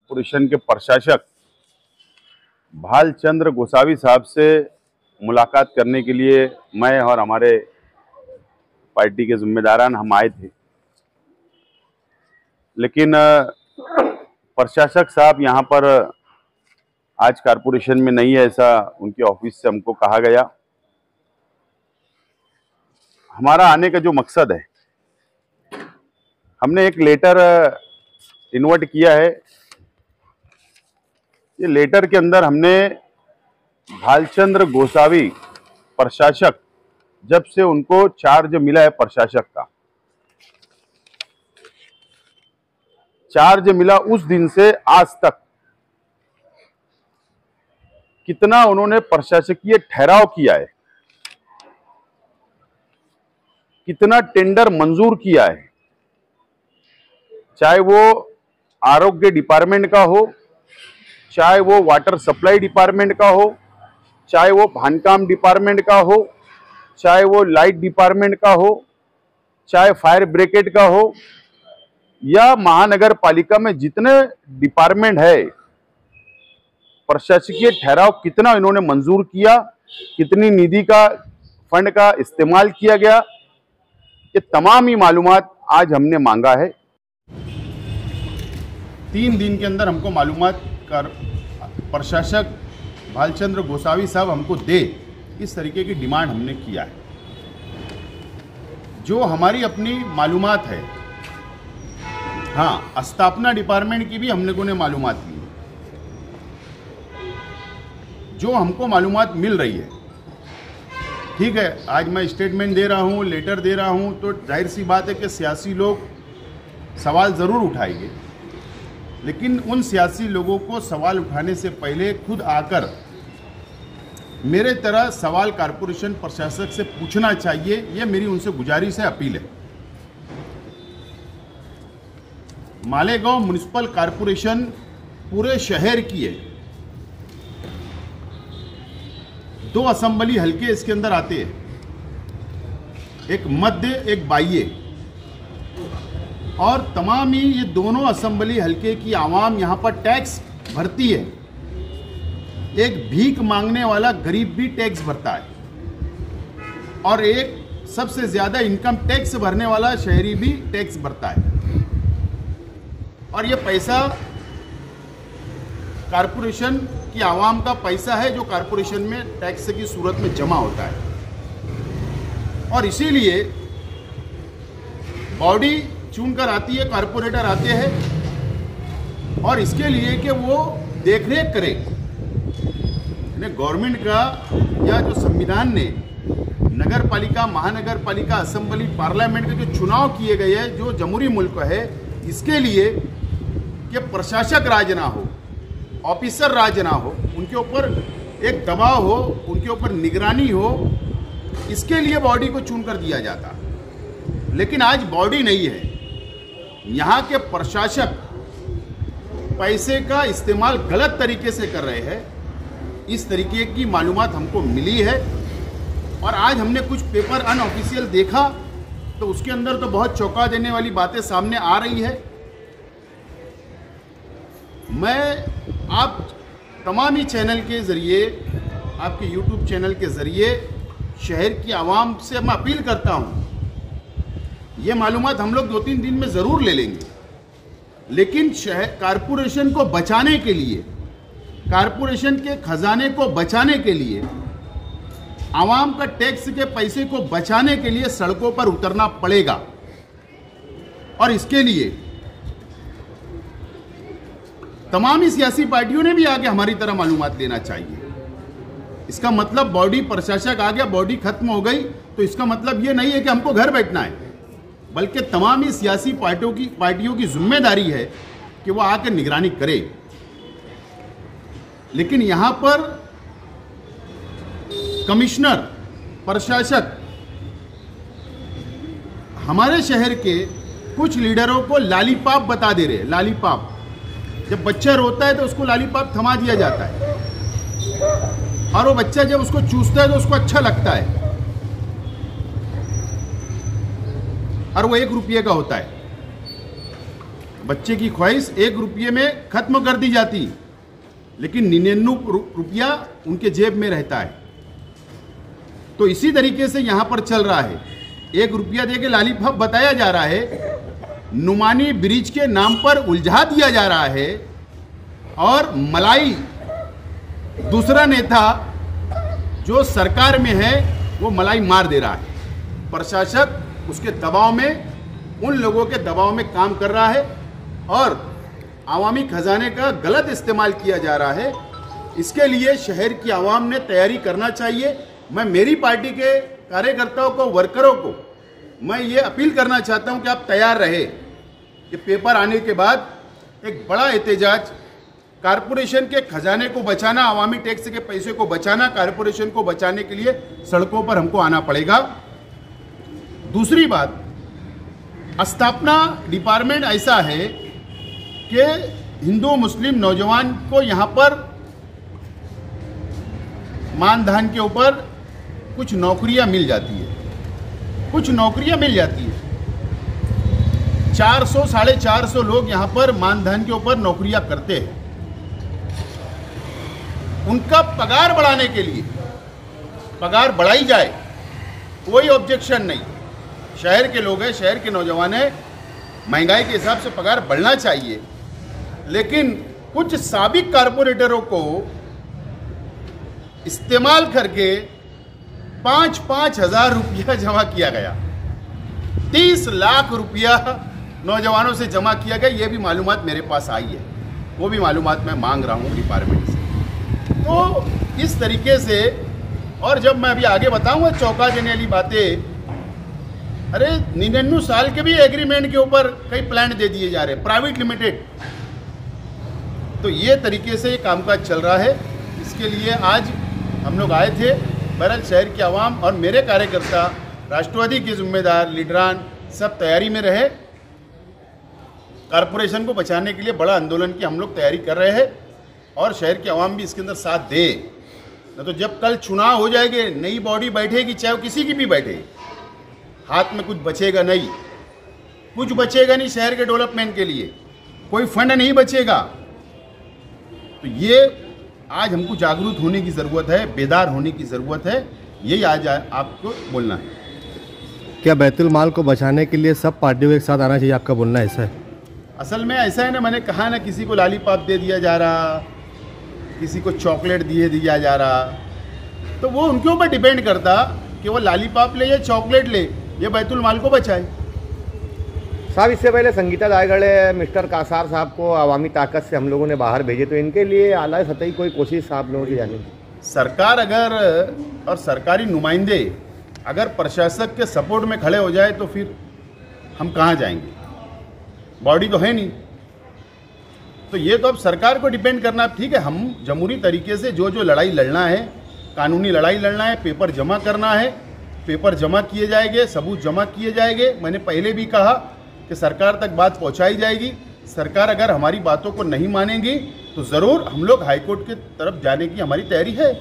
Corporation के प्रशासक भालचंद्र गोसावी साहब से मुलाकात करने के लिए मैं और हमारे पार्टी के जिम्मेदारान हम आए थे, लेकिन प्रशासक साहब यहाँ पर आज कॉरपोरेशन में नहीं है, ऐसा उनके ऑफिस से हमको कहा गया। हमारा आने का जो मकसद है, हमने एक लेटर इन्वर्ट किया है। ये लेटर के अंदर हमने भालचंद्र गोसावी प्रशासक, जब से उनको चार्ज मिला है प्रशासक का, चार्ज मिला उस दिन से आज तक कितना उन्होंने प्रशासकीय ठहराव किया है, कितना टेंडर मंजूर किया है, चाहे वो आरोग्य डिपार्टमेंट का हो, चाहे वो वाटर सप्लाई डिपार्टमेंट का हो, चाहे वो बांधकाम डिपार्टमेंट का हो, चाहे वो लाइट डिपार्टमेंट का हो, चाहे फायर ब्रिगेड का हो, या महानगर पालिका में जितने डिपार्टमेंट है, प्रशासकीय ठहराव कितना इन्होंने मंजूर किया, कितनी निधि का फंड का इस्तेमाल किया गया, ये तमाम ही मालूमात आज हमने मांगा है। 3 दिन के अंदर हमको मालूमात कर प्रशासक भालचंद्र गोसावी साहब हमको दे, इस तरीके की डिमांड हमने किया है। जो हमारी अपनी मालूमात है, हाँ, स्थापना डिपार्टमेंट की भी हमने को ने मालूमात ली, जो हमको मालूमात मिल रही है। ठीक है, आज मैं स्टेटमेंट दे रहा हूँ, लेटर दे रहा हूँ, तो जाहिर सी बात है कि सियासी लोग सवाल ज़रूर उठाएंगे, लेकिन उन सियासी लोगों को सवाल उठाने से पहले खुद आकर मेरे तरह सवाल कॉरपोरेशन प्रशासक से पूछना चाहिए। ये मेरी उनसे गुजारिश है, अपील है। मालेगांव म्युनिसिपल कॉरपोरेशन पूरे शहर की है। 2 असेंबली हल्के इसके अंदर आते हैं, एक मध्य एक बाह्य, और तमाम ही ये दोनों असेंबली हल्के की आवाम यहाँ पर टैक्स भरती है। एक भीख मांगने वाला गरीब भी टैक्स भरता है, और एक सबसे ज़्यादा इनकम टैक्स भरने वाला शहरी भी टैक्स भरता है। और ये पैसा कॉरपोरेशन की आवाम का पैसा है, जो कॉरपोरेशन में टैक्स की सूरत में जमा होता है। और इसीलिए बॉडी चुनकर आती है, कॉरपोरेटर आते हैं, और इसके लिए कि वो देखरेख करे। गवर्नमेंट का या जो संविधान ने नगर पालिका, महानगर पालिका, असेंबली, पार्लियामेंट के जो चुनाव किए गए हैं, जो जमहूरी मुल्क है, इसके लिए कि प्रशासक राज ना हो, ऑफिसर राज ना हो, उनके ऊपर एक दबाव हो, उनके ऊपर निगरानी हो, इसके लिए बॉडी को चुनकर दिया जाता। लेकिन आज बॉडी नहीं है। यहाँ के प्रशासक पैसे का इस्तेमाल गलत तरीके से कर रहे हैं, इस तरीके की मालूमात हमको मिली है। और आज हमने कुछ पेपर अनऑफिशियल देखा, तो उसके अंदर तो बहुत चौंका देने वाली बातें सामने आ रही है। मैं आप तमाम ही चैनल के ज़रिए, आपके यूट्यूब चैनल के ज़रिए शहर की आवाम से मैं अपील करता हूँ, ये मालूमात हम लोग 2-3 दिन में ज़रूर ले लेंगे, लेकिन शहर कॉरपोरेशन को बचाने के लिए, कॉरपोरेशन के खजाने को बचाने के लिए, आवाम का टैक्स के पैसे को बचाने के लिए सड़कों पर उतरना पड़ेगा। और इसके लिए तमाम ही सियासी पार्टियों ने भी आगे हमारी तरह मालूमात लेना चाहिए। इसका मतलब बॉडी प्रशासक आ गया, बॉडी खत्म हो गई, तो इसका मतलब ये नहीं है कि हमको घर बैठना है, बल्कि तमाम ही सियासी पार्टियों की जिम्मेदारी है कि वो आकर निगरानी करे। लेकिन यहाँ पर कमिश्नर, प्रशासक हमारे शहर के कुछ लीडरों को लॉलीपॉप बता दे रहे हैं। लॉलीपॉप, जब बच्चा रोता है तो उसको लॉलीपॉप थमा दिया जाता है, और वो बच्चा जब उसको चूसता है तो उसको अच्छा लगता है, और वो 1 रुपये का होता है। बच्चे की ख्वाहिश 1 रुपये में खत्म कर दी जाती, लेकिन 99 रुपया उनके जेब में रहता है। तो इसी तरीके से यहाँ पर चल रहा है, 1 रुपया दे के लॉलीपॉप बताया जा रहा है, नुमानी ब्रिज के नाम पर उलझा दिया जा रहा है, और मलाई दूसरा नेता जो सरकार में है वो मलाई मार दे रहा है। प्रशासक उसके दबाव में, उन लोगों के दबाव में काम कर रहा है और आवामी खजाने का गलत इस्तेमाल किया जा रहा है। इसके लिए शहर की आवाम ने तैयारी करना चाहिए। मैं मेरी पार्टी के कार्यकर्ताओं को, वर्करों को मैं ये अपील करना चाहता हूं कि आप तैयार रहे कि पेपर आने के बाद एक बड़ा एहतजाज, कारपोरेशन के खजाने को बचाना, आवामी टैक्स के पैसे को बचाना, कारपोरेशन को बचाने के लिए सड़कों पर हमको आना पड़ेगा। दूसरी बात, स्थापना डिपार्टमेंट ऐसा है कि हिंदू मुस्लिम नौजवान को यहाँ पर मानधन के ऊपर कुछ नौकरियां मिल जाती है, कुछ नौकरियां मिल जाती है। 400 साढ़े 400 लोग यहाँ पर मानधन के ऊपर नौकरियां करते हैं। उनका पगार बढ़ाने के लिए पगार बढ़ाई जाए, कोई ऑब्जेक्शन नहीं। शहर के लोग हैं, शहर के नौजवान हैं, महंगाई के हिसाब से पगार बढ़ना चाहिए, लेकिन कुछ साबिक कारपोरेटरों को इस्तेमाल करके 5-5 हज़ार रुपया जमा किया गया, 30 लाख रुपया नौजवानों से जमा किया गया। ये भी मालूमात मेरे पास आई है, वो भी मालूमात मैं मांग रहा हूँ डिपार्टमेंट से। तो इस तरीके से, और जब मैं अभी आगे बताऊंगा चौंका देने वाली बातें, अरे 99 साल के भी एग्रीमेंट के ऊपर कई प्लांट दे दिए जा रहे हैं, प्राइवेट लिमिटेड। तो ये तरीके से ये कामकाज चल रहा है। इसके लिए आज हम लोग आए थे। बहरहाल शहर की आवाम और मेरे कार्यकर्ता, राष्ट्रवादी के जिम्मेदार, लीडरान सब तैयारी में रहे। कारपोरेशन को बचाने के लिए बड़ा आंदोलन की हम लोग तैयारी कर रहे हैं और शहर की आवाम भी इसके अंदर साथ दे। न तो जब कल चुनाव हो जाएंगे, नई बॉडी बैठेगी, चाहे वो किसी की भी बैठे, हाथ में कुछ बचेगा नहीं, कुछ बचेगा नहीं शहर के डेवलपमेंट के लिए, कोई फंड नहीं बचेगा। तो ये आज हमको जागरूक होने की ज़रूरत है, बेदार होने की ज़रूरत है, यही आज आपको बोलना है। क्या बैतुल माल को बचाने के लिए सब पार्टियों के साथ आना चाहिए, आपका बोलना ऐसा है? असल में ऐसा है ना, मैंने कहा ना, किसी को लॉलीपॉप दे दिया जा रहा, किसी को चॉकलेट दिया जा रहा, तो वो उनके ऊपर डिपेंड करता कि वो लॉलीपॉप ले या चॉकलेट ले, ये बैतुल माल को बचाए। साहब, इससे पहले संगीता दायगड़े, मिस्टर कासार साहब को अवामी ताकत से हम लोगों ने बाहर भेजे, तो इनके लिए आला सतही कोई कोशिश आप लोगों की जाने? सरकार अगर और सरकारी नुमाइंदे अगर प्रशासक के सपोर्ट में खड़े हो जाए तो फिर हम कहाँ जाएंगे? बॉडी तो है नहीं। तो ये तो अब सरकार को डिपेंड करना। ठीक है, हम जमहूरी तरीके से जो लड़ाई लड़ना है, कानूनी लड़ाई लड़ना है, पेपर जमा करना है, पेपर जमा किए जाएंगे, सबूत जमा किए जाएंगे। मैंने पहले भी कहा कि सरकार तक बात पहुंचाई जाएगी। सरकार अगर हमारी बातों को नहीं मानेगी तो ज़रूर हम लोग हाईकोर्ट की तरफ जाने की हमारी तैयारी है।